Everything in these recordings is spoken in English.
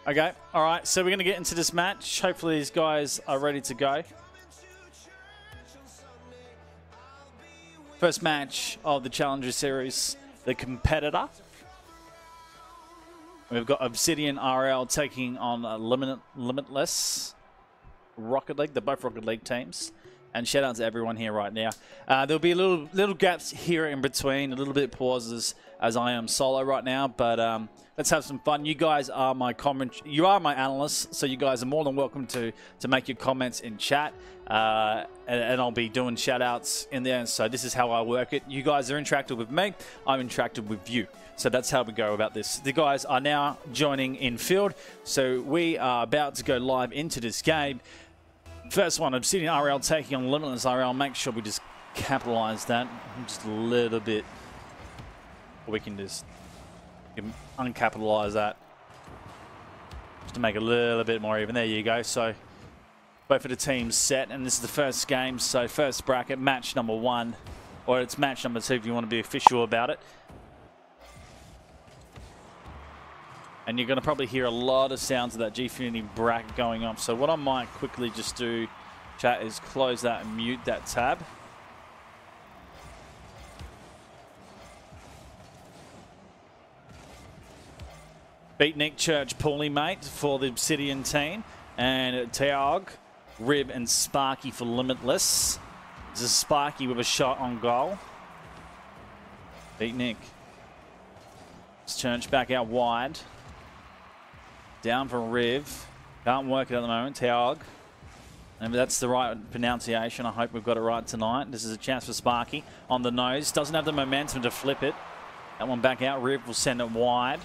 Okay, all right, so we're going to get into this match. Hopefully these guys are ready to go. First match of the Challenger Series, the competitor. We've got Obsidian RL taking on Limitless Rocket League. They're both Rocket League teams. And shout out to everyone here right now. There'll be little gaps here in between, a little bit pauses as I am solo right now. But let's have some fun. You guys are my you are my analysts, so you guys are more than welcome to make your comments in chat. And I'll be doing shout outs in there. So this is how I work it. You guys are interactive with me. I'm interactive with you. So that's how we go about this. The guys are now joining in field. So we are about to go live into this game. First one, Obsidian RL taking on Limitless RL. Make sure we just capitalize that just a little bit. We can just uncapitalize that just to make it a little bit more even. There you go. So both of the teams set, and this is the first game. So first bracket, match number 1, or it's match number 2 if you want to be official about it. And you're going to probably hear a lot of sounds of that Gfinity bracket going on. So what I might quickly just do, chat, is close that and mute that tab. Beatnik, Church, Paulie, mate, for the Obsidian team. And Teog, Rib, and Sparky for Limitless. This is Sparky with a shot on goal. Beatnik. Church back out wide. Down for Riv. Can't work it at the moment. Teog. And that's the right pronunciation. I hope we've got it right tonight. This is a chance for Sparky. On the nose. Doesn't have the momentum to flip it. That one back out. Riv will send it wide.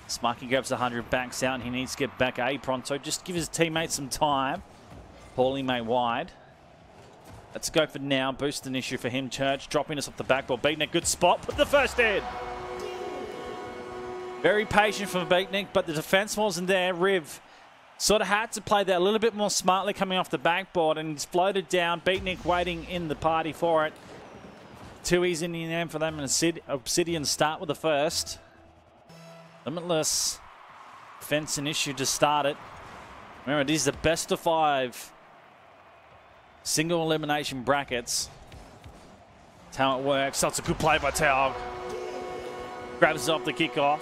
Sparky grabs 100, backs out. He needs to get back pronto. Just give his teammates some time. Paulie mate wide. Let's go for now. Boost an issue for him. Church dropping us off the backboard. Beatnik, good spot. Put the first in. Very patient from Beatnik, but the defense wasn't there. Riv sort of had to play that a little bit more smartly coming off the backboard, and he's floated down. Beatnik waiting in the party for it. 2 easy in the end for them, and Obsidian start with the first. Limitless. Defense an issue to start it. Remember, these are the best of 5 single elimination brackets. That's how it works. That's a good play by Tao. Grabs it off the kickoff.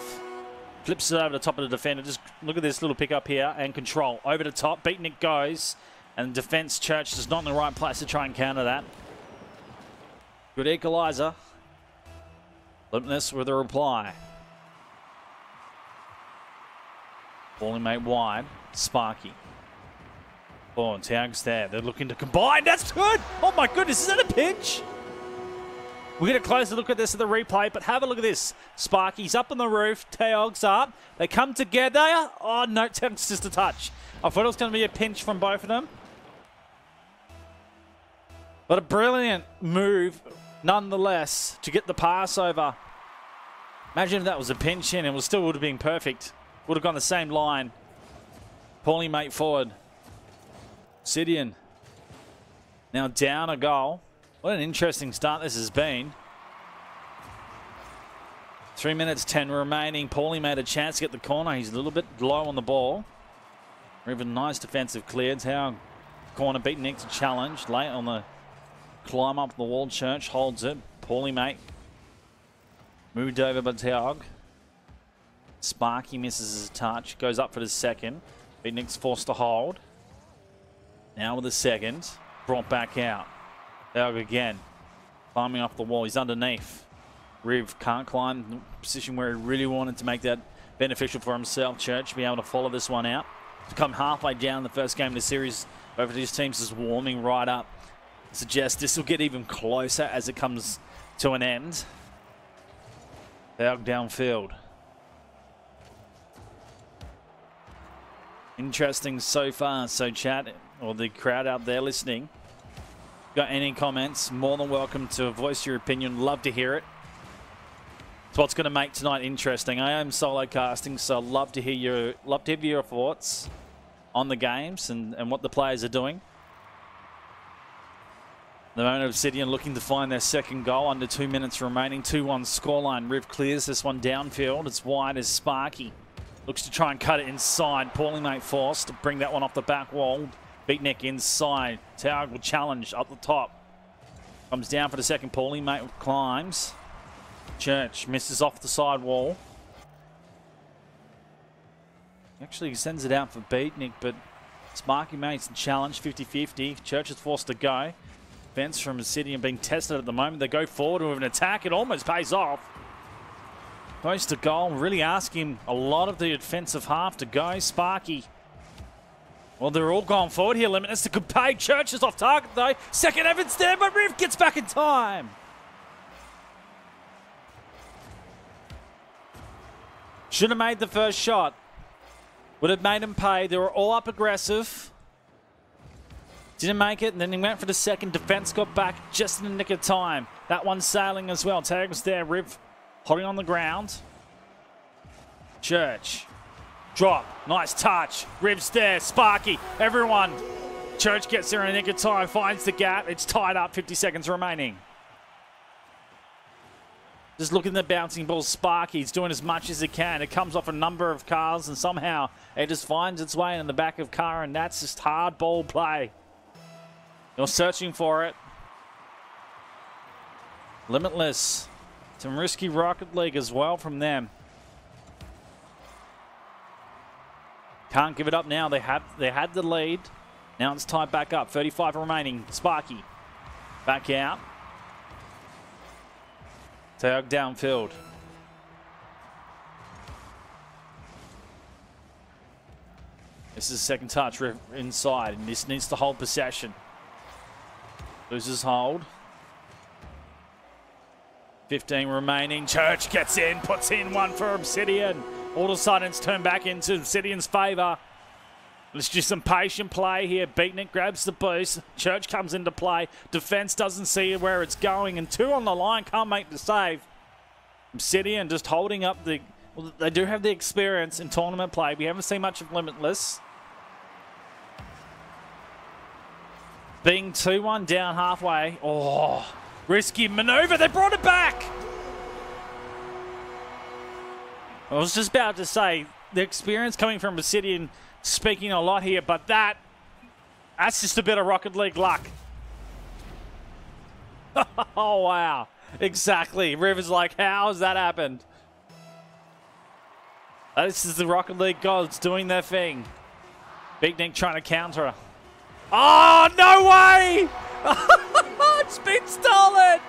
Flips it over the top of the defender. Just look at this little pick up here and control. Over the top. Beatnik goes. And defense, Church is not in the right place to try and counter that. Good equalizer. Limitless with a reply. Balling mate wide. Sparky. Oh, and Tags there. They're looking to combine. That's good. Oh my goodness. Is that a pitch? We're going to close a look at this at the replay, but have a look at this. Sparky's up on the roof. Teog's up. They come together. Oh, no, Teog's just a touch. I thought it was going to be a pinch from both of them. But a brilliant move, nonetheless, to get the pass over. Imagine if that was a pinch in. It still would have been perfect. Would have gone the same line. Paulie mate forward. Obsidian. Now down a goal. What an interesting start this has been. 3 minutes 10 remaining. Paulie made a chance to get the corner. He's a little bit low on the ball. Even nice defensive clearance. How corner Beatnik to challenge. Late on the climb up the wall. Church holds it. Paulie mate moved over by Teog. Sparky misses his touch. Goes up for the second. Beatnik's forced to hold. Now with the second. Brought back out. Teog again. Climbing off the wall. He's underneath. Riv can't climb the position where he really wanted to make that beneficial for himself. Church be able to follow this one out. To come halfway down the first game of the series. Both of these teams is warming right up. Suggest this will get even closer as it comes to an end. Teog downfield. Interesting so far. So chat, or the crowd out there listening, got any comments, more than welcome to voice your opinion. Love to hear it. It's what's going to make tonight interesting. I am solo casting, so love to hear your thoughts on the games and what the players are doing. The moment Obsidian looking to find their second goal under 2 minutes remaining. 2-1 scoreline. Riv clears this one downfield. It's wide as Sparky. Looks to try and cut it inside. Paulie mate forced to bring that one off the back wall. Beatnik inside. Taug will challenge up the top. Comes down for the second. Paulie mate climbs. Church misses off the side wall. Actually sends it out for Beatnik, but Sparky makes the challenge 50-50. Church is forced to go. Fence from Obsidium being tested at the moment. They go forward with an attack. It almost pays off. Goes to goal, really asking a lot of the defensive half to go. Sparky. Well, they're all gone forward here. Limitless could pay. Church is off target though. Second Evans there, but Riv gets back in time. Should have made the first shot. Would have made him pay. They were all up aggressive. Didn't make it, and then he went for the second. Defense got back just in the nick of time. That one's sailing as well. Tag was there. Riv holding on the ground. Church. Drop. Nice touch. Riv's there. Sparky. Everyone. Church gets there in a nick of time. Finds the gap. It's tied up. 50 seconds remaining. Just look at the bouncing ball. Sparky's doing as much as he can. It comes off a number of cars, and somehow it just finds its way in the back of car, and that's just hard ball play. You're searching for it. Limitless. Some risky Rocket League as well from them. Can't give it up now. They had the lead. Now it's tied back up. 35 remaining. Sparky. Back out. Taug downfield. This is the second touch inside, and this needs to hold possession. Loses hold. 15 remaining. Church gets in, puts in one for Obsidian. All of a sudden it's turned back into Obsidian's favour. Let's do some patient play here. Beatnik grabs the boost. Church comes into play. Defense doesn't see where it's going, and two on the line can't make the save. Obsidian just holding up the... Well, they do have the experience in tournament play. We haven't seen much of Limitless. Being 2-1 down halfway. Oh, risky maneuver. They brought it back. I was just about to say, the experience coming from Obsidian speaking a lot here, but that's just a bit of Rocket League luck. Oh, wow. Exactly. River's like, how has that happened? This is the Rocket League gods doing their thing. Big Nick trying to counter. Oh, no way! It's been stolen!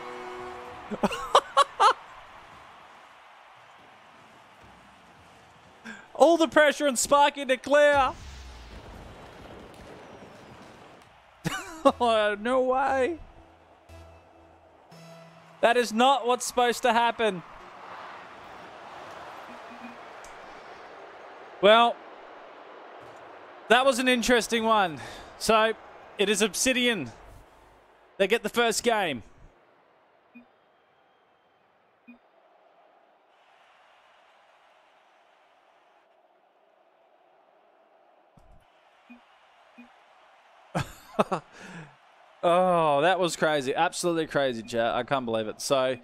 All the pressure on Sparky to clear. Oh, no way. That is not what's supposed to happen. Well, that was an interesting one. So, it is Obsidian. They get the first game. Oh, that was crazy. Absolutely crazy, chat. I can't believe it. So,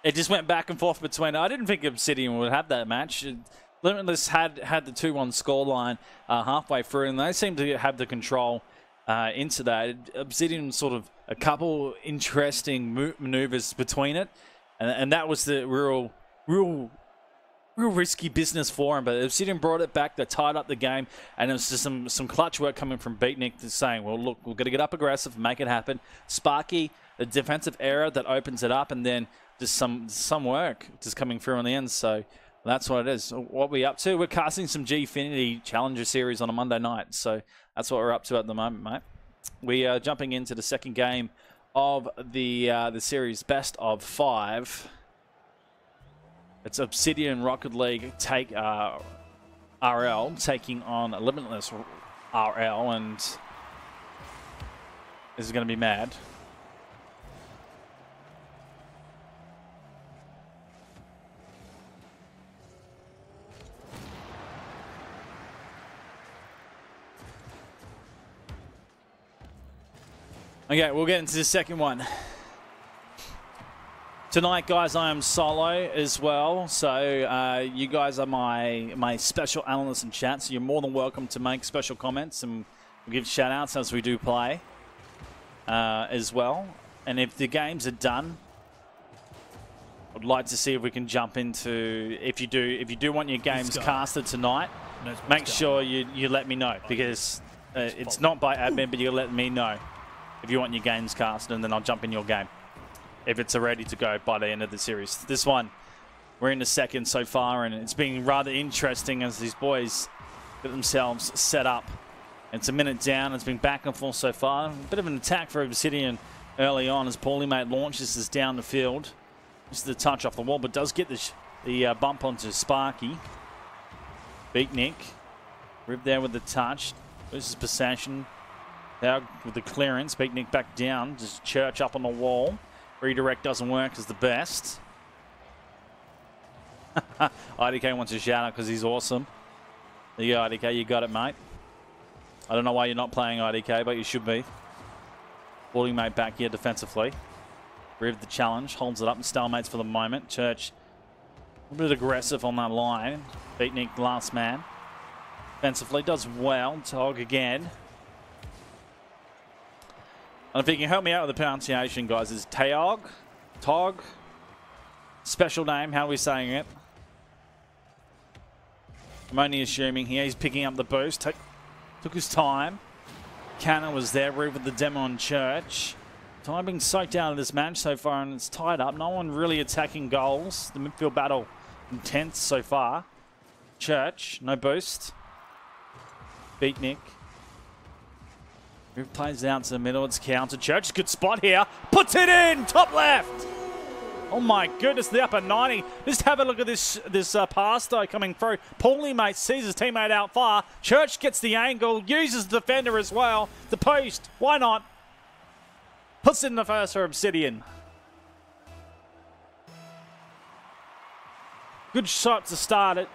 it just went back and forth between... I didn't think Obsidian would have that match. Limitless had the 2-1 scoreline halfway through, and they seemed to have the control into that. Obsidian sort of a couple interesting maneuvers between it, and that was the real risky business for him. But Obsidian brought it back. They tied up the game, and it was just some clutch work coming from Beatnik to saying, well, look, we're going to get up aggressive and make it happen. Sparky, a defensive error that opens it up, and then just some work just coming through on the end. So that's what it is. What we up to? We're casting some Gfinity Challenger series on a Monday night. So that's what we're up to at the moment, mate. We are jumping into the second game of the series best of 5. It's Obsidian Rocket League RL taking on Limitless RL, and this is going to be mad. Okay, we'll get into the second one. Tonight, guys, I am solo as well. So you guys are my special analysts in chat. So you're more than welcome to make special comments and give shout outs as we do play as well. And if the games are done, I'd like to see if we can jump into, if you do want your games casted tonight, make sure you let me know, because it's not by admin, but you let me know if you want your games casted, and then I'll jump in your game if it's ready to go by the end of the series. This one, we're in the second so far, and it's been rather interesting as these boys get themselves set up. It's a minute down. It's been back and forth so far. A bit of an attack for Obsidian early on as Paulie launches this down the field. This is the touch off the wall, but does get the bump onto Sparky. Beatnik. Rib there with the touch. Loses possession. Now with the clearance. Beatnik back down. Just Church up on the wall. Redirect doesn't work as the best. IDK wants a shout out because he's awesome. There you go, IDK. You got it, mate. I don't know why you're not playing IDK, but you should be. Paulie mate back here defensively. Riv the challenge, holds it up and stalemates for the moment. Church a little bit aggressive on that line. Beatnik last man. Defensively does well. Tog again. And if you can help me out with the pronunciation, guys, is Taog? Tog? Special name, how are we saying it? I'm only assuming here he's picking up the boost. Took his time. Cannon was there, Riv with the demo on Church. Time being soaked out of this match so far, and it's tied up. No one really attacking goals. The midfield battle intense so far. Church, no boost. Beatnik. Riv plays out to the middle. It's counter. Church, good spot here. Puts it in. Top left. Oh my goodness, the upper 90. Just have a look at this pass though coming through. Paulie mate sees his teammate out far. Church gets the angle, uses the defender as well. The post, why not? Puts it in the first for Obsidian. Good shot to start it.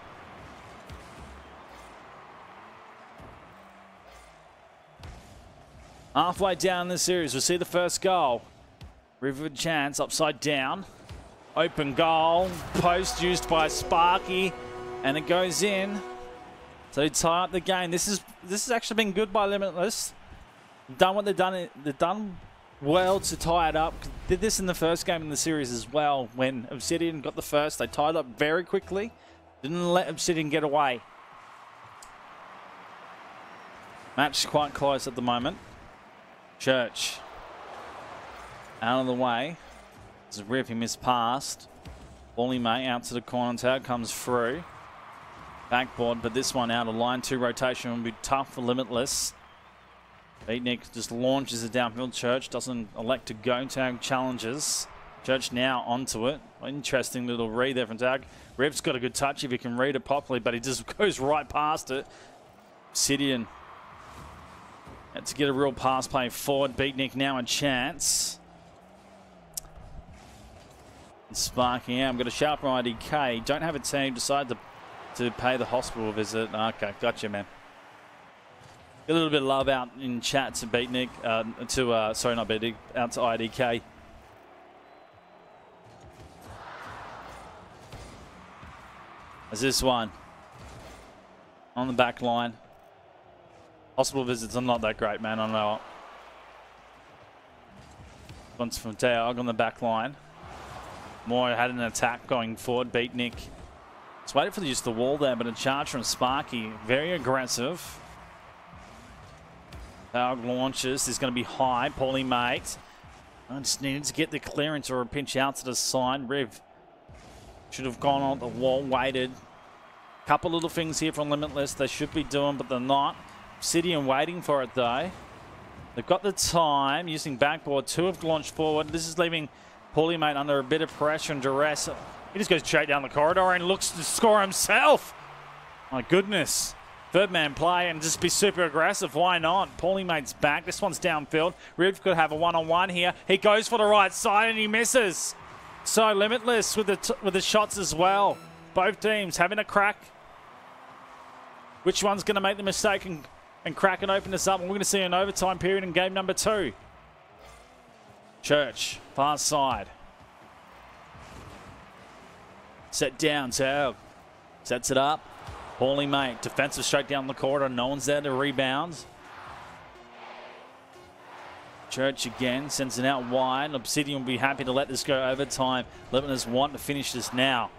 Halfway down the series, we'll see the first goal. River chance, upside down. Open goal, post used by Sparky, and it goes in. So tie up the game. This has actually been good by Limitless. Done what they've done. They've done well to tie it up. Did this in the first game in the series as well. When Obsidian got the first, they tied up very quickly. Didn't let Obsidian get away. Match quite close at the moment. Church out of the way. There's a rip, he missed past. Paulie mate out to the corner tag, comes through. Backboard, but this one out of line. 2 rotation will be tough for Limitless. Beatnik just launches it downfield. Church doesn't elect to go. Tag challenges. Church now onto it. Interesting little read there from Tag. Rev's got a good touch if he can read it properly, but he just goes right past it. Obsidian had to get a real pass play forward. Beatnik now a chance. Sparking out. I'm going to shout from IDK. Don't have a team. Decide to pay the hospital visit. Okay, gotcha, man. A little bit of love out in chat to Beatnik. Sorry, not Beatnik. Out to IDK. As this one on the back line. Hospital visits are not that great, man. I know. Once from Taog on the back line. Moore had an attack going forward. Beatnik. Just waited for the use of the wall there, but a charge from Sparky. Very aggressive. Taog launches. He's going to be high. Paulie mate. I just needed to get the clearance or a pinch out to the side. Riv should have gone on the wall, waited. Couple little things here from Limitless they should be doing, but they're not. Obsidian waiting for it though. They've got the time using backboard. 2 have launched forward. This is leaving Paulie mate under a bit of pressure and duress. He just goes straight down the corridor and looks to score himself. My goodness. Third man play and just be super aggressive. Why not? Paulie mate's back. This one's downfield. Riv could have a one-on-one here. He goes for the right side and he misses. So Limitless with the shots as well. Both teams having a crack. Which one's going to make the mistake and crack and open this up? And we're going to see an overtime period in game number 2. Church, far side. set down. Taug sets it up. Paulie mate, defensive straight down the corridor. No one's there to rebound. Church again, sends it out wide. Obsidian will be happy to let this go overtime. Limitless want to finish this now.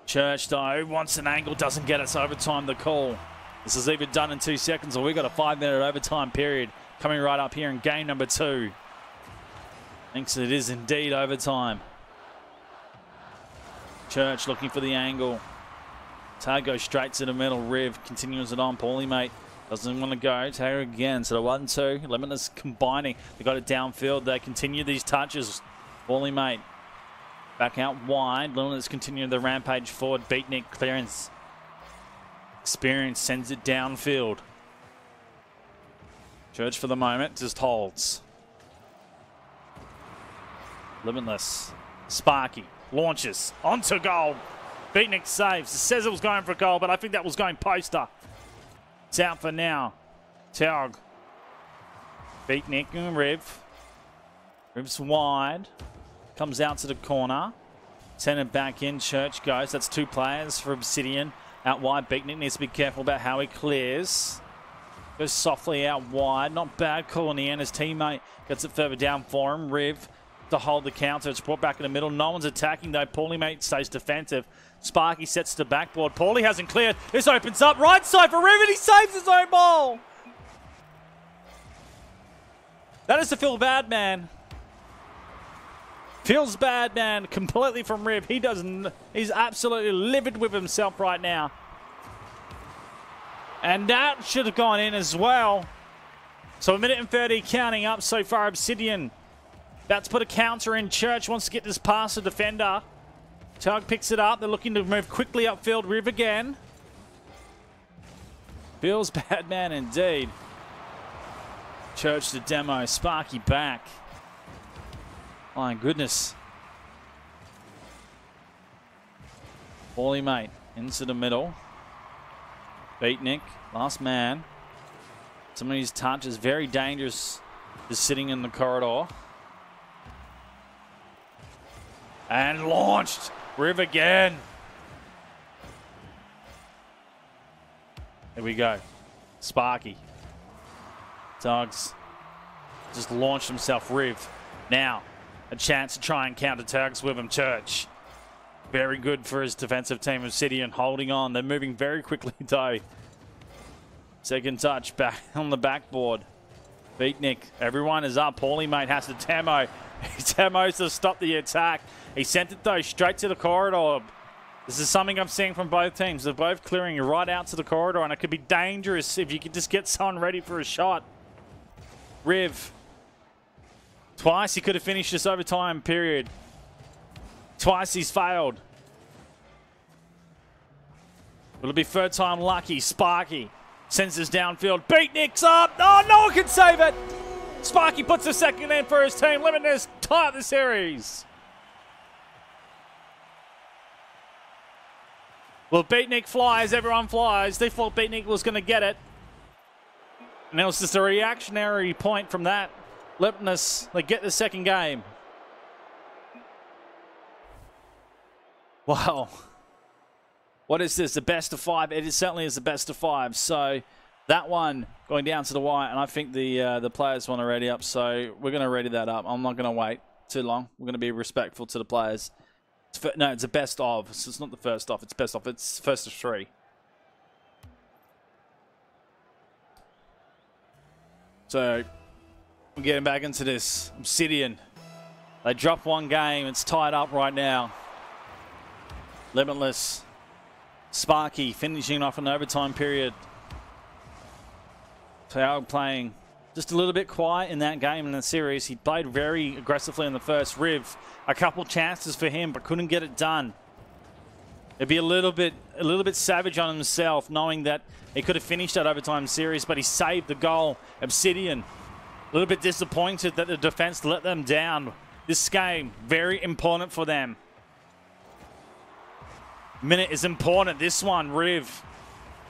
Church, though, wants an angle, doesn't get it, so overtime the call. This is either done in 2 seconds or we've got a 5-minute overtime period coming right up here in game number 2. Thinks it is indeed overtime. Church looking for the angle. Taug goes straight to the middle. Riv continues it on. Paulie mate doesn't want to go. Taug again. So the 1-2. Limitless combining. They got it downfield. They continue these touches. Paulie mate back out wide. Limitless continue the rampage forward. Beatnik clearance. Experience sends it downfield. Church for the moment just holds. Limitless. Sparky launches onto goal. Beatnik saves. It says it was going for goal, but I think that was going poster. It's out for now. Taug. Beatnik and Riv. Riv's wide. Comes out to the corner. Send it back in. Church goes. That's 2 players for Obsidian. Out wide. Beatnik needs to be careful about how he clears. Goes softly out wide. Not bad call in the end. His teammate gets it further down for him. Riv to hold the counter. It's brought back in the middle. No one's attacking though. Paulie mate stays defensive. Sparky sets the backboard. Paulie hasn't cleared. This opens up. Right side for Riv and he saves his own ball. That is to feel bad, man. Feels bad, man. Completely from Riv. He doesn't. He's absolutely livid with himself right now. And that should have gone in as well. So 1:30 counting up so far. Obsidian about to put a counter in. Church wants to get this past the defender. Taug picks it up. They're looking to move quickly upfield. Riv again. Feels bad, man, indeed. Church the demo. Sparky back. My goodness. Paulie mate into the middle. Beatnik, last man. Some of these touches very dangerous. Just sitting in the corridor. And launched. Riv again. Here we go. Sparky. Taug's just launched himself. Riv. Now, a chance to try and counter Taug's with him. Church. Very good for his defensive team. Obsidian holding on. They're moving very quickly though. Second touch back on the backboard. Beatnik. Everyone is up. Paulie mate has to Tamo. He Tamos to stop the attack. He sent it though straight to the corridor. This is something I'm seeing from both teams. They're both clearing right out to the corridor, and it could be dangerous if you could just get someone ready for a shot. Riv. Twice he could have finished this overtime period. Twice he's failed. Will it be third time lucky? Sparky sends this downfield. Beatnik's up. Oh, no one can save it. Sparky puts a second in for his team. Limitless tie up the series. Well, Beatnik flies. Everyone flies. They thought Beatnik was going to get it. And it was just a reactionary point from that. Limitless, they get the second game. Wow. What is this? The best of 5? It certainly is the best of 5. So that one going down to the wire, and I think the players want to ready up. So we're going to ready that up. I'm not going to wait too long. We're going to be respectful to the players. No, it's a best of. So it's not the first off. It's best off. It's first of 3. So we're getting back into this. Obsidian. They dropped one game. It's tied up right now. Limitless. Sparky finishing off an overtime period. Taug playing just a little bit quiet in that game in the series. He played very aggressively in the first. Riv, a couple chances for him, but couldn't get it done. It'd be a little bit savage on himself, knowing that he could have finished that overtime series, but he saved the goal. Obsidian, a little bit disappointed that the defense let them down. This game, very important for them. Minute is important. This one, Riv,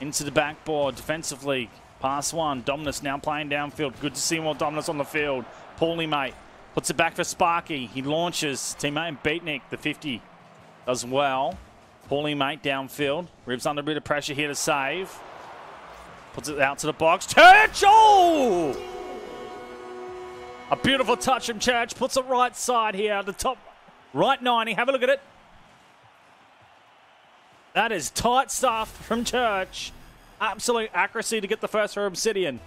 into the backboard defensively. Pass one. Dominus now playing downfield. Good to see more Dominus on the field. Paulie mate puts it back for Sparky. He launches. Teammate Beatnik, the 50. Does well. Paulie mate downfield. Ribs under a bit of pressure here to save. Puts it out to the box. Church! Oh! A beautiful touch from Church. Puts it right side here. The top right 90. Have a look at it. That is tight stuff from Church. Absolute accuracy to get the first for Obsidian.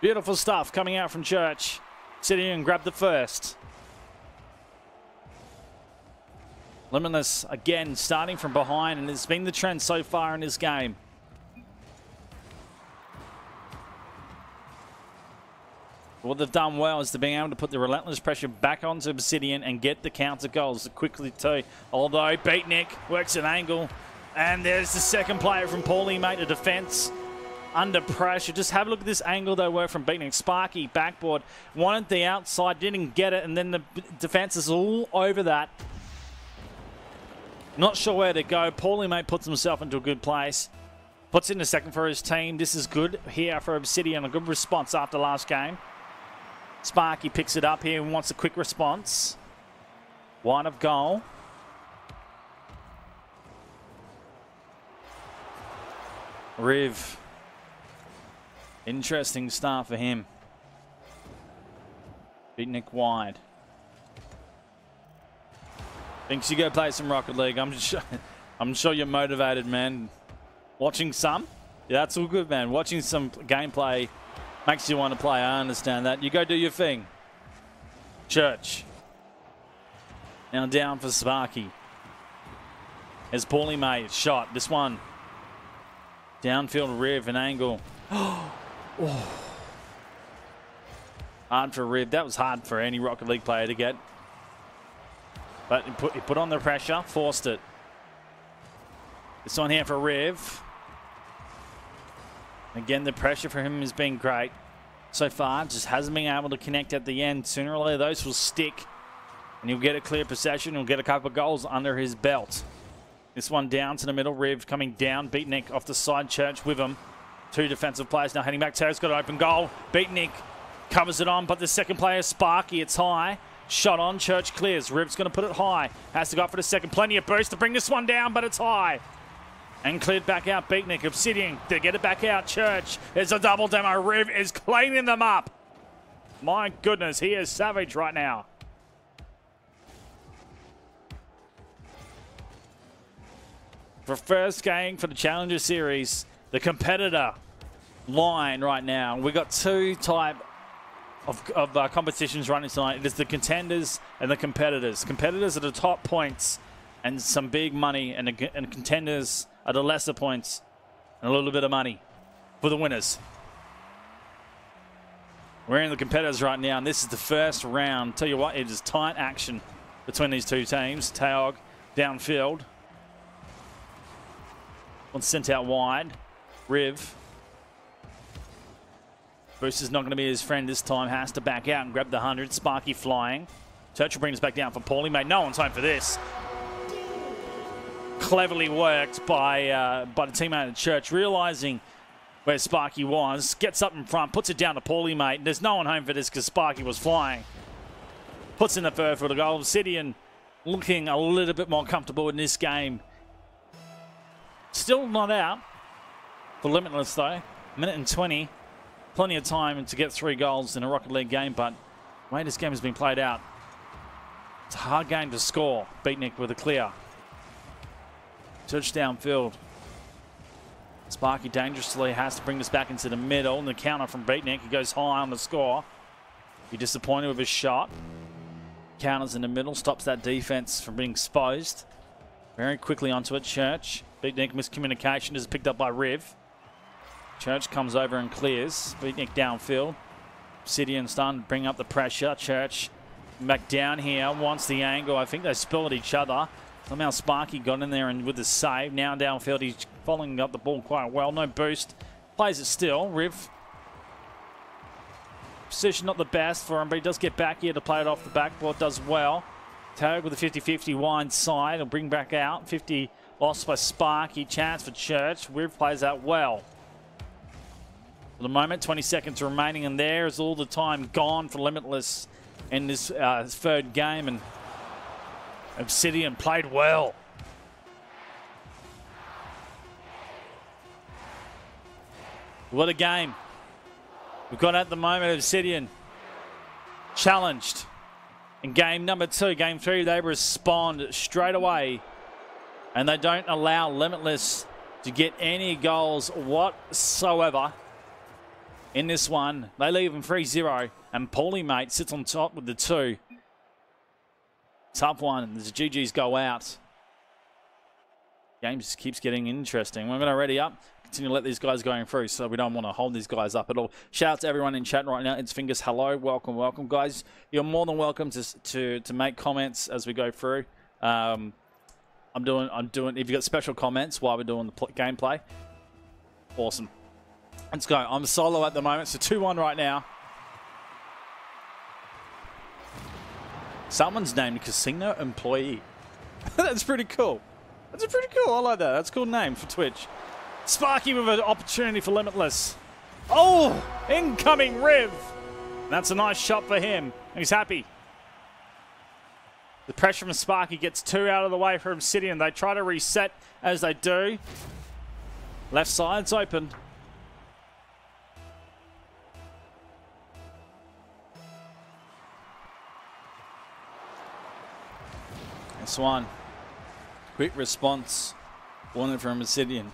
Beautiful stuff coming out from Church. Obsidian grabbed the first. Limitless again starting from behind, and it's been the trend so far in this game. What they've done well is to being able to put the relentless pressure back onto Obsidian and get the counter goals quickly too. Although Beatnik works an angle, and there's the second player from Paulie mate, the defense under pressure. Just have a look at this angle they work from Beatnik. Sparky backboard, wanted the outside, didn't get it, and then the defense is all over that. Not sure where to go. Paulie mate puts himself into a good place. Puts in a second for his team. This is good here for Obsidian. A good response after last game. Sparky picks it up here and wants a quick response. Wide of goal. Riv. Interesting start for him. Beatnik wide. Thinks you go play some Rocket League. I'm sure you're motivated, man. Watching some? Yeah, that's all good, man. Watching some gameplay makes you want to play. I understand that. You go do your thing. Church. Now down for Sparky. As Paulie mate shot. This one. Downfield Riv, an angle. Oh. Hard for Riv. That was hard for any Rocket League player to get. But he put on the pressure, forced it. This one here for Riv. Again, the pressure for him has been great so far. Just hasn't been able to connect at the end. Sooner or later, those will stick. And he'll get a clear possession. He'll get a couple of goals under his belt. This one down to the middle. Riv coming down. Beatnik off the side. Church with him. Two defensive players now heading back. Terry's got an open goal. Beatnik covers it on, but the second player, Sparky, it's high. Shot on. Church clears. Riv's going to put it high. Has to go for the second. Plenty of boost to bring this one down, but it's high. And cleared back out. Beatnik. Obsidian to get it back out. Church. There's a double demo. Riv is cleaning them up. My goodness, he is savage right now. For first game for the Challenger Series, the competitor line right now. We've got two type of competitions running tonight. It is the contenders and the competitors. Competitors are the top points and some big money, and contenders are the lesser points and a little bit of money for the winners. We're in the competitors right now, and this is the first round. Tell you what, it is tight action between these two teams. Taog downfield. One sent out wide. Riv. Boost is not going to be his friend this time. Has to back out and grab the 100. Sparky flying. Church will bring us back down for Paulie mate. No one's home for this. Cleverly worked by the teammate at Church, realizing where Sparky was. Gets up in front, puts it down to Paulie mate. There's no one home for this because Sparky was flying. Puts in the third for the goal. Obsidian looking a little bit more comfortable in this game. Still not out for Limitless though. Minute and 20. Plenty of time to get 3 goals in a Rocket League game, but the way this game has been played out, it's a hard game to score. Beatnik with a clear. Church downfield. Sparky dangerously has to bring this back into the middle. And the counter from Beatnik. He goes high on the score. Be disappointed with his shot. Counters in the middle. Stops that defense from being exposed. Very quickly onto it. Church. Beatnik miscommunication is picked up by Riv. Church comes over and clears. Beatnik downfield. Obsidian starting to bring up the pressure. Church back down here. Wants the angle. I think they spilled at each other. Somehow Sparky got in there and with the save. Now downfield, he's following up the ball quite well. No boost. Plays it still. Riv. Position not the best for him, but he does get back here to play it off the backboard. Does well. Tag with a 50-50 wide side. He'll bring back out. 50 lost by Sparky. Chance for Church. Riv plays that well. For the moment, 20 seconds remaining, and there is all the time gone for Limitless. in this third game, and Obsidian played well. What a game we've got at the moment. Obsidian challenged in game number 2. Game 3, they respond straight away, and they don't allow Limitless to get any goals whatsoever in this one. They leave them 3-0, and Mate sits on top with the 2. Tough one. The GGs go out. Game just keeps getting interesting. We're going to ready up. Continue to let these guys going through, so we don't want to hold these guys up at all. Shout out to everyone in chat right now. It's Fingers. Hello, welcome, welcome, guys. You're more than welcome to make comments as we go through. I'm doing. If you've got special comments while we're doing the gameplay, awesome. Let's go. I'm solo at the moment, so 2-1 right now. Someone's named Casino Employee. That's pretty cool. That's pretty cool. I like that. That's a cool name for Twitch. Sparky with an opportunity for Limitless. Oh, incoming Riv. That's a nice shot for him. He's happy. The pressure from Sparky gets 2 out of the way for Obsidian. They try to reset as they do. Left side's open. This one. Quick response. Wanted from Obsidian.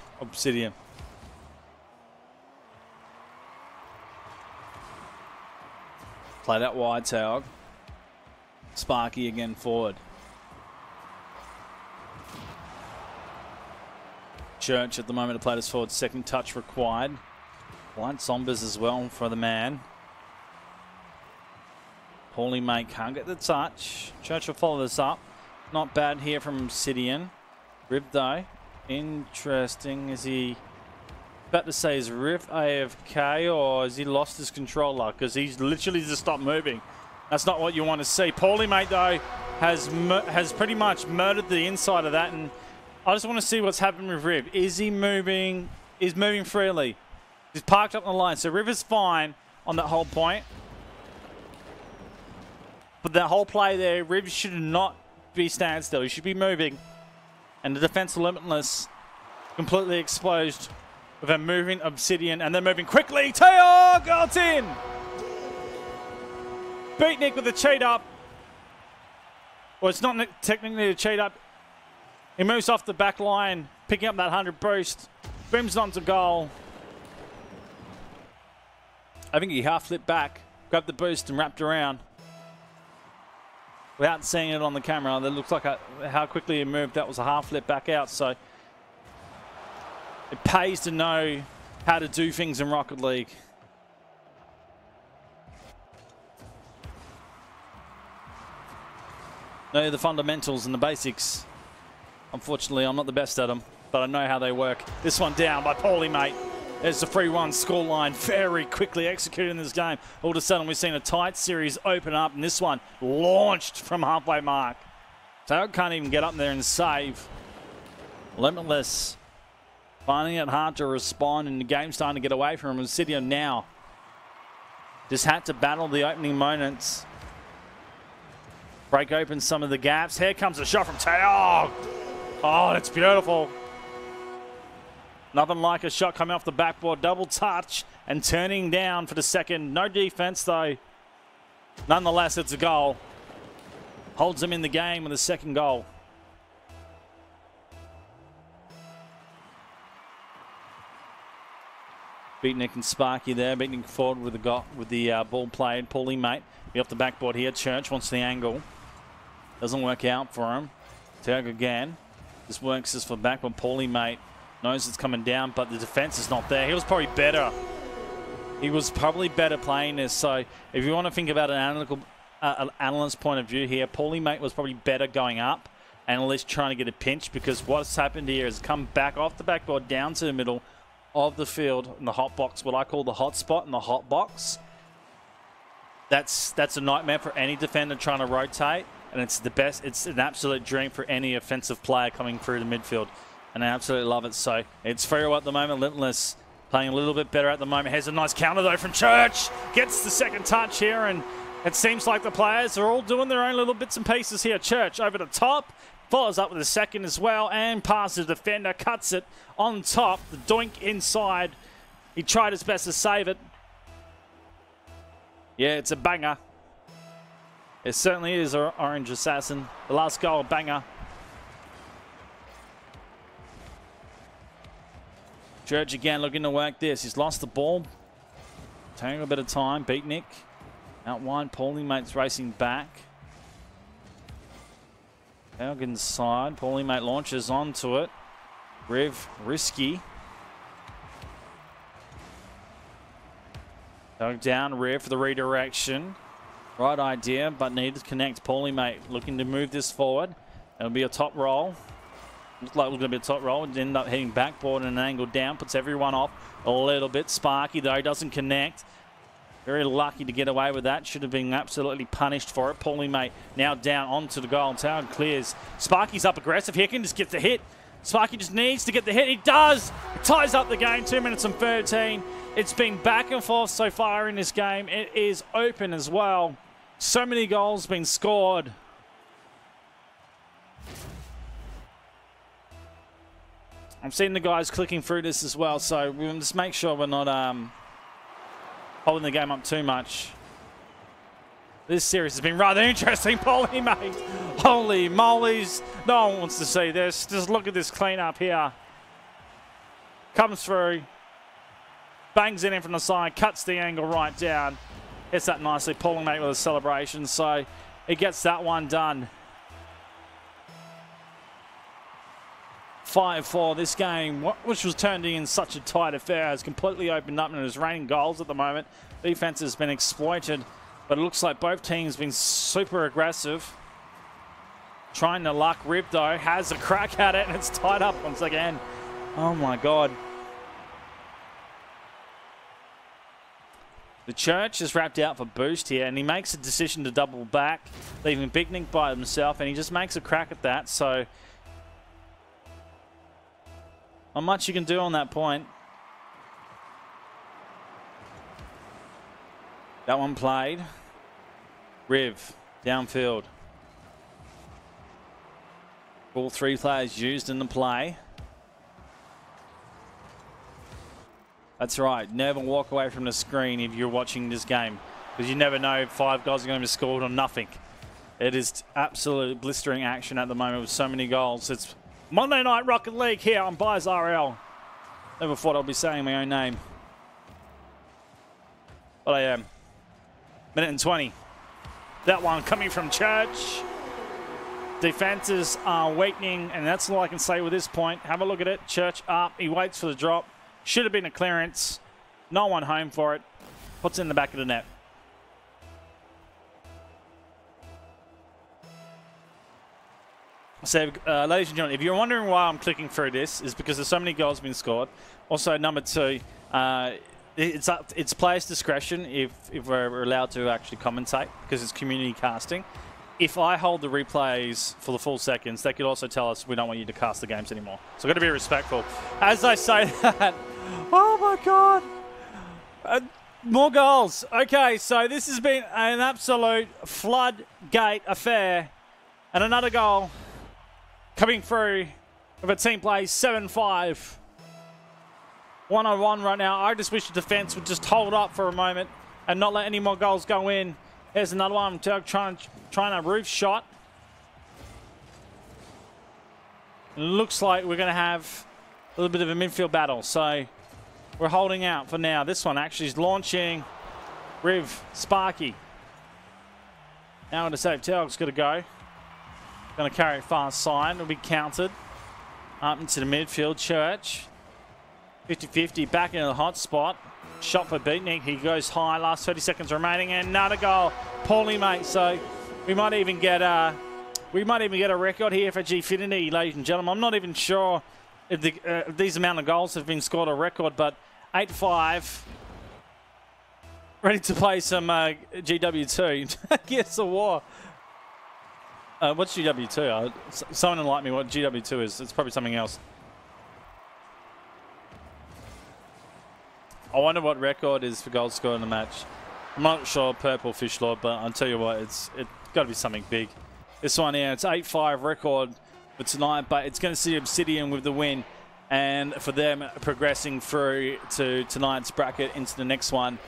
Play that wide tail. Sparky again forward. Church at the moment to play this forward. Second touch required. Blind Zombers as well for the man. Mate can't get the touch. Church will follow this up. Not bad here from Obsidian. Rib though. Interesting. Is he about to say is Riv AFK, or has he lost his controller? Because he's literally just stopped moving. That's not what you want to see. Mate though has pretty much murdered the inside of that, and I just want to see what's happening with Riv. Is he moving? He's moving freely. He's parked up on the line, so Riv is fine on that whole point. But that whole play there, Riv should not be standstill. He should be moving. And the defense of Limitless completely exposed with a moving Obsidian, and they're moving quickly. Teo got in. Beatnik with the cheat up. Well, it's not technically a cheat up. He moves off the back line, picking up that 100 boost. Booms onto goal. I think he half flipped back, grabbed the boost and wrapped around. Without seeing it on the camera, it looks like how quickly he moved. That was a half flip back out. So it pays to know how to do things in Rocket League. Know the fundamentals and the basics. Unfortunately, I'm not the best at them, but I know how they work. This one down by Mate. There's the 3-1 scoreline, very quickly executed in this game. All of a sudden, we've seen a tight series open up, and this one launched from halfway mark. So can't even get up there and save. Limitless finding it hard to respond, and the game's starting to get away from him. Obsidian now just had to battle the opening moments. Break open some of the gaps. Here comes a shot from Teo. Oh, that's beautiful. Nothing like a shot coming off the backboard. Double touch and turning down for the second. No defense, though. Nonetheless, it's a goal. Holds them in the game with a second goal. Beatnik and Sparky there. Beatnik forward with the ball played. Mate. Be off the backboard here. Church wants the angle. Doesn't work out for him. Tag again. This works as for back, but Mate knows it's coming down, but the defense is not there. He was probably better. He was probably better playing this. So if you want to think about an analyst point of view here, Mate was probably better going up and at least trying to get a pinch, because what's happened here is come back off the backboard down to the middle of the field in the hot box, what I call the hot spot in the hot box. That's a nightmare for any defender trying to rotate, and it's the best. It's an absolute dream for any offensive player coming through the midfield. And I absolutely love it. So it's 3-0 at the moment. Limitless playing a little bit better at the moment. Has a nice counter though from Church. Gets the second touch here, and It seems like the players are all doing their own little bits and pieces here. Church over the top, follows up with a second as well, and passes the defender, cuts it on top. The doink inside. He tried his best to save it. Yeah, it's a banger. It certainly is, Orange Assassin. The last goal, a banger. Church again looking to work this. He's lost the ball. Taking a bit of time. Beatnik. Out wide. Paulie Mate's racing back. Haugen's side. Paulie Mate launches onto it. Riv risky. Dug down. Riv for the redirection. Right idea, but needed to connect. Paulie Mate looking to move this forward. It'll be a top roll. Looks like it was going to be a top roll. It ended up hitting backboard and an angle down. Puts everyone off a little bit. Sparky, though, doesn't connect. Very lucky to get away with that. Should have been absolutely punished for it. Paulie Mate now down onto the goal. Town clears. Sparky's up aggressive. Here can just get the hit. Sparky just needs to get the hit. He does. It ties up the game. 2 minutes and 13. It's been back and forth so far in this game. It is open as well. So many goals being scored. I'm seeing the guys clicking through this as well, so we'll just make sure we're not holding the game up too much. This series has been rather interesting, Paulie Mate. Holy mollies. No one wants to see this. Just look at this cleanup here. Comes through. Bangs it in from the side. Cuts the angle right down. Hits that nicely. Paulie Mate with a celebration. So he gets that one done. 5-4. This game, which was turned in such a tight affair, has completely opened up and is raining goals at the moment. Defense has been exploited, but it looks like both teams have been super aggressive. Trying to luck. Rip, though, has a crack at it, and it's tied up once again. Oh, my God. The Church is wrapped out for boost here, and he makes a decision to double back, leaving Beatnik by himself, and he just makes a crack at that, so not much you can do on that point. That one played. Riv, downfield. All three players used in the play. That's right. Never walk away from the screen if you're watching this game, because you never know if 5 goals are going to be scored or nothing. It is absolute blistering action at the moment with so many goals. It's Monday Night Rocket League here on Byza RL. Never thought I'd be saying my own name, but I am. Minute and 20. That one coming from Church. Defenses are weakening, and that's all I can say with this point. Have a look at it. Church up. He waits for the drop. Should have been a clearance. No one home for it. Puts it in the back of the net. So, ladies and gentlemen, if you're wondering why I'm clicking through this, is because there's so many goals being scored. Also, number 2, it's players' discretion if we're allowed to actually commentate, because it's community casting. If I hold the replays for the full seconds, they could also tell us we don't want you to cast the games anymore. So I've got to be respectful. As I say that, oh my God. More goals. Okay, so this has been an absolute floodgate affair. And another goal coming through with a team play 7-5. 1-on-1 right now. I just wish the defense would just hold up for a moment and not let any more goals go in. Here's another one. Trying a roof shot. It looks like we're going to have a little bit of a midfield battle. So we're holding out for now. This one actually is launching. Riv, Sparky. Now on the save. Telg's got to go. Going to carry it fast side. It'll be counted. Up into the midfield. Church. 50-50. Back into the hot spot. Shot for Beatnik. He goes high. Last 30 seconds remaining. And another goal. Paulie Mate. So we might even get a record here for Gfinity, ladies and gentlemen. I'm not even sure if these amount of goals have been scored a record, but 8-5. Ready to play some GW2. Yes, a war. What's GW2? Someone enlighten me what GW2 is. It's probably something else. I wonder what record is for goals scored in the match. I'm not sure Purple Fish Lord, but I'll tell you what, it's got to be something big. This one here, it's 8-5 record for tonight, but it's going to see Obsidium with the win, and for them progressing through to tonight's bracket into the next one.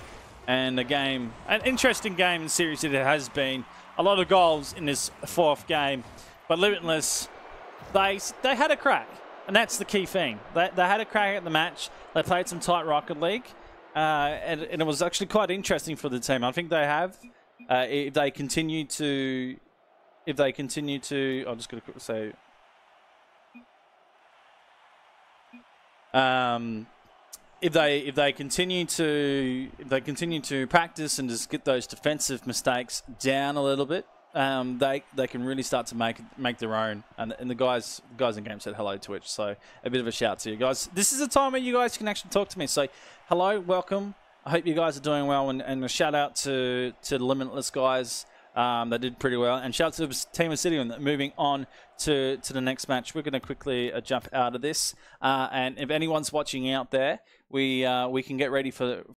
And a game, an interesting game and series it has been. A lot of goals in this fourth game, but Limitless, they had a crack, and that's the key thing. They had a crack at the match. They played some tight Rocket League, and it was actually quite interesting for the team. I think they have, if they continue to, I'm just going to say, if they continue to practice and just get those defensive mistakes down a little bit, they can really start to make their own. And the guys in game said hello Twitch, so a bit of a shout to you guys. This is a time where you guys can actually talk to me. So hello, welcome. I hope you guys are doing well, and a shout out to the Limitless guys. They did pretty well, and shout out to Team Obsidium moving on to the next match. We're going to quickly jump out of this, and if anyone's watching out there, we can get ready for